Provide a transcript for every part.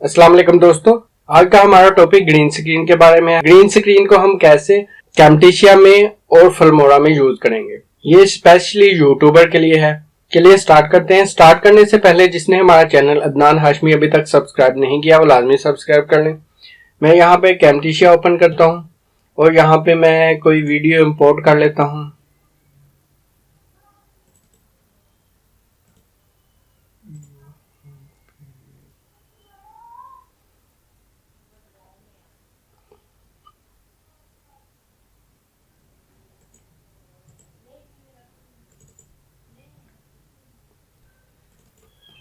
अस्सलाम वालेकुम दोस्तों, आज का हमारा टॉपिक ग्रीन स्क्रीन के बारे में है। ग्रीन स्क्रीन को हम कैसे कैम्टेशिया में और फिल्मोरा में यूज करेंगे, ये स्पेशली यूट्यूबर के लिए है। चलिए स्टार्ट करते हैं। स्टार्ट करने से पहले जिसने हमारा चैनल अदनान हाशमी अभी तक सब्सक्राइब नहीं किया वो लाजमी सब्सक्राइब कर लें। मैं यहाँ पे कैम्टेशिया ओपन करता हूँ और यहाँ पे मैं कोई वीडियो इंपोर्ट कर लेता हूँ।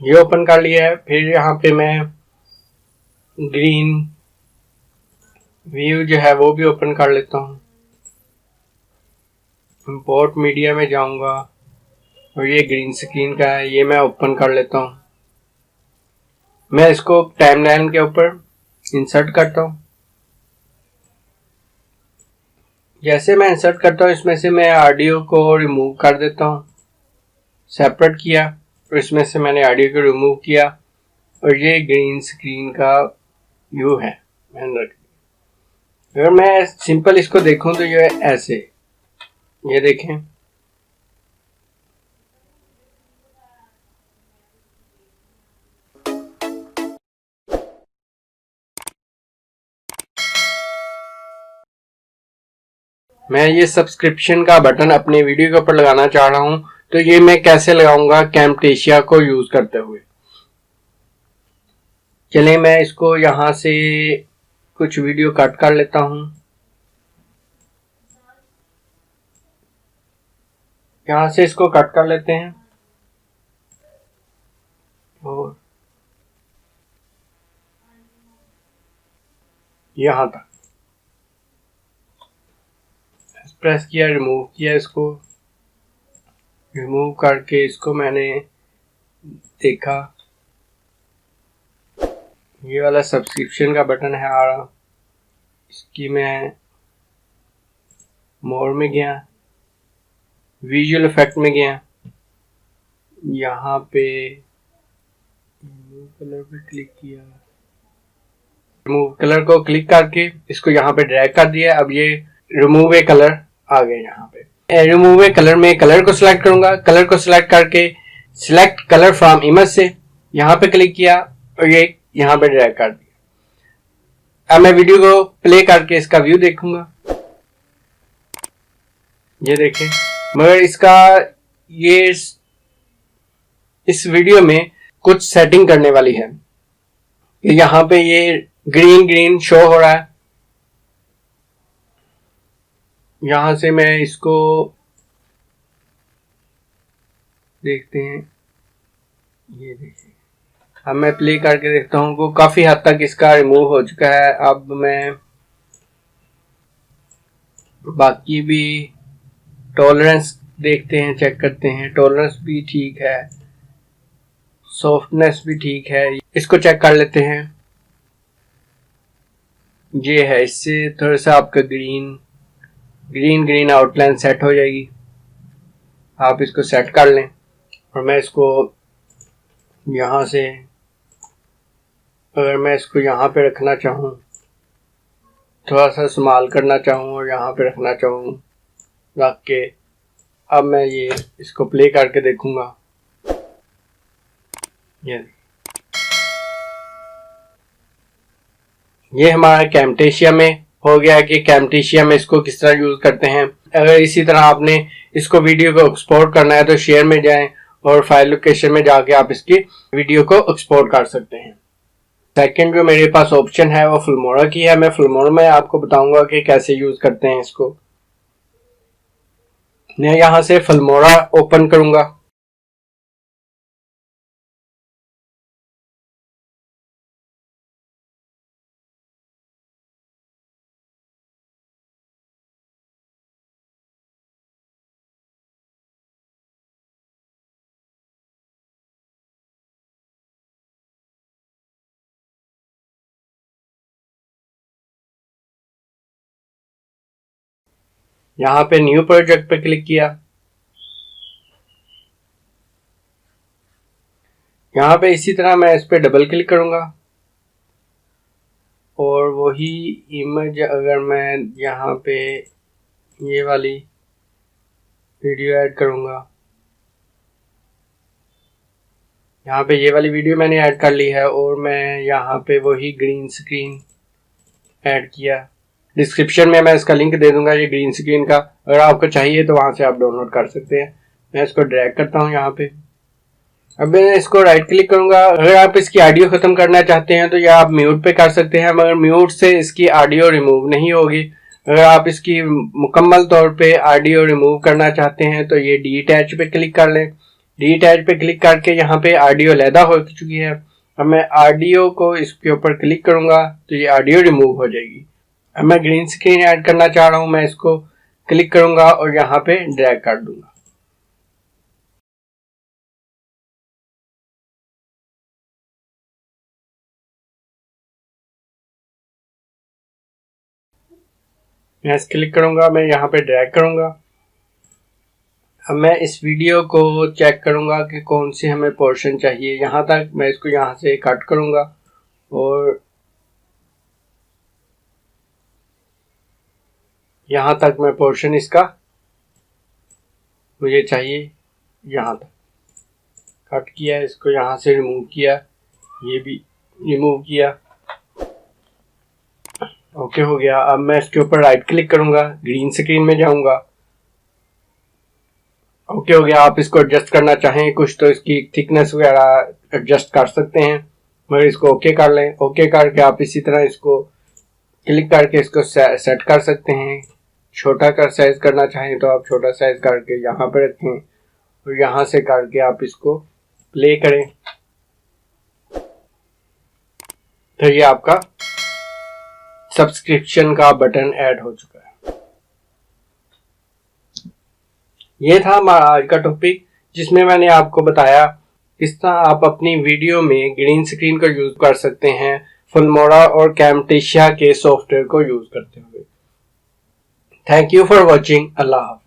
ये ओपन कर लिया है। फिर यहाँ पे मैं ग्रीन व्यू जो है वो भी ओपन कर लेता हूँ। इंपोर्ट मीडिया में जाऊंगा और ये ग्रीन स्क्रीन का है, ये मैं ओपन कर लेता हूँ। मैं इसको टाइमलाइन के ऊपर इंसर्ट करता हूँ। जैसे मैं इंसर्ट करता हूँ इसमें से मैं ऑडियो को रिमूव कर देता हूँ। सेपरेट किया और इसमें से मैंने ऑडियो को रिमूव किया और ये ग्रीन स्क्रीन का व्यू है। अगर मैं सिंपल इसको देखूं तो ये ऐसे, ये देखें, मैं ये सब्सक्रिप्शन का बटन अपने वीडियो के ऊपर लगाना चाह रहा हूं, तो ये मैं कैसे लगाऊंगा कैम्टेशिया को यूज करते हुए। चलिए मैं इसको यहां से कुछ वीडियो कट कर लेता हूं। यहां से इसको कट कर लेते हैं और यहां तक प्रेस किया, रिमूव किया। इसको रिमूव करके इसको मैंने देखा, ये वाला सब्सक्रिप्शन का बटन है आ रहा, इसकी मैं मोर में गया, विजुअल इफेक्ट में गया, यहाँ पे कलर पे क्लिक किया, रिमूव कलर को क्लिक करके इसको यहाँ पे ड्रैग कर दिया। अब ये रिमूव ए कलर आ गए। यहाँ पे रिमूव ए कलर में कलर को सिलेक्ट करूंगा। कलर को सिलेक्ट करके सिलेक्ट कलर फ्रॉम इमेज से यहाँ पे क्लिक किया और ये यहाँ पे ड्रैग कर दिया। अब मैं वीडियो को प्ले करके इसका व्यू देखूंगा। ये देखें, मगर इसका ये इस वीडियो में कुछ सेटिंग करने वाली है। यहाँ पे ये ग्रीन ग्रीन शो हो रहा है। यहां से मैं इसको देखते हैं, ये देखिए। अब मैं प्ले करके देखता हूँ वो काफी हद तक इसका रिमूव हो चुका है। अब मैं बाकी भी टॉलरेंस देखते हैं, चेक करते हैं। टॉलरेंस भी ठीक है, सॉफ्टनेस भी ठीक है, इसको चेक कर लेते हैं। ये है, इससे थोड़ा सा आपका ग्रीन ग्रीन आउटलाइन सेट हो जाएगी। आप इसको सेट कर लें और मैं इसको यहाँ से, अगर मैं इसको यहाँ पे रखना चाहूँ, थोड़ा सा इस्तेमाल करना चाहूँ और यहाँ पे रखना चाहूँ, रख के अब मैं ये इसको प्ले करके देखूंगा। ये हमारा कैम्टेशिया में हो गया कि कैम्टेशिया में इसको किस तरह यूज करते हैं। अगर इसी तरह आपने इसको वीडियो को एक्सपोर्ट करना है तो शेयर में जाएं और फाइल लोकेशन में जाके आप इसकी वीडियो को एक्सपोर्ट कर सकते हैं। सेकंड जो मेरे पास ऑप्शन है वो फिल्मोरा की है। मैं फिल्मोरा में आपको बताऊंगा कि कैसे यूज करते हैं इसको। मैं यहाँ से फिल्मोरा ओपन करूंगा। यहाँ पे न्यू प्रोजेक्ट पे क्लिक किया। यहाँ पे इसी तरह मैं इस पे डबल क्लिक करूंगा और वही इमेज अगर मैं यहाँ पे ये वाली वीडियो ऐड करूँगा, यहाँ पे ये वाली वीडियो मैंने ऐड कर ली है और मैं यहाँ पे वही ग्रीन स्क्रीन ऐड किया। डिस्क्रिप्शन में मैं इसका लिंक दे दूंगा ये ग्रीन स्क्रीन का, अगर आपको चाहिए तो वहां से आप डाउनलोड कर सकते हैं। मैं इसको ड्रैग करता हूँ यहाँ पे। अब मैं इसको राइट क्लिक करूंगा। अगर आप इसकी ऑडियो खत्म करना चाहते हैं तो या आप म्यूट पे कर सकते हैं, मगर म्यूट से इसकी ऑडियो रिमूव नहीं होगी। अगर आप इसकी मुकम्मल तौर पे ऑडियो रिमूव करना चाहते हैं तो ये डीअटैच पे क्लिक कर लें। डीअटैच पे क्लिक करके यहाँ पे ऑडियो लैदा हो चुकी है। अब मैं ऑडियो को इसके ऊपर क्लिक करूंगा तो ये ऑडियो रिमूव हो जाएगी। अब मैं ग्रीन स्क्रीन ऐड करना चाह रहा हूं, मैं इसको क्लिक करूंगा और यहाँ पे ड्रैग कर दूंगा। मैं क्लिक करूंगा, मैं यहाँ पे ड्रैग करूंगा। अब मैं इस वीडियो को चेक करूंगा कि कौन सी हमें पोर्शन चाहिए। यहाँ तक मैं इसको यहाँ से कट करूंगा और यहाँ तक मैं पोर्शन इसका मुझे चाहिए, यहाँ तक कट किया, इसको यहाँ से रिमूव किया, ये भी रिमूव किया। ओके हो गया। अब मैं इसके ऊपर राइट क्लिक करूंगा, ग्रीन स्क्रीन में जाऊंगा। ओके हो गया। आप इसको एडजस्ट करना चाहें कुछ तो इसकी थिकनेस वगैरह एडजस्ट कर सकते हैं, मगर इसको ओके कर लें। ओके करके आप इसी तरह इसको क्लिक करके इसको सेट कर सकते हैं। छोटा कर साइज करना चाहें तो आप छोटा साइज करके यहाँ पर रखें और यहाँ से करके आप इसको प्ले करें तो ये आपका सब्सक्रिप्शन का बटन ऐड हो चुका है। ये था हमारा आज का टॉपिक, जिसमें मैंने आपको बताया किस तरह आप अपनी वीडियो में ग्रीन स्क्रीन का यूज कर सकते हैं फिल्मोरा और कैमटेशिया के सॉफ्टवेयर को यूज करते हुए। Thank you for watching. Allah हाफ़िज़।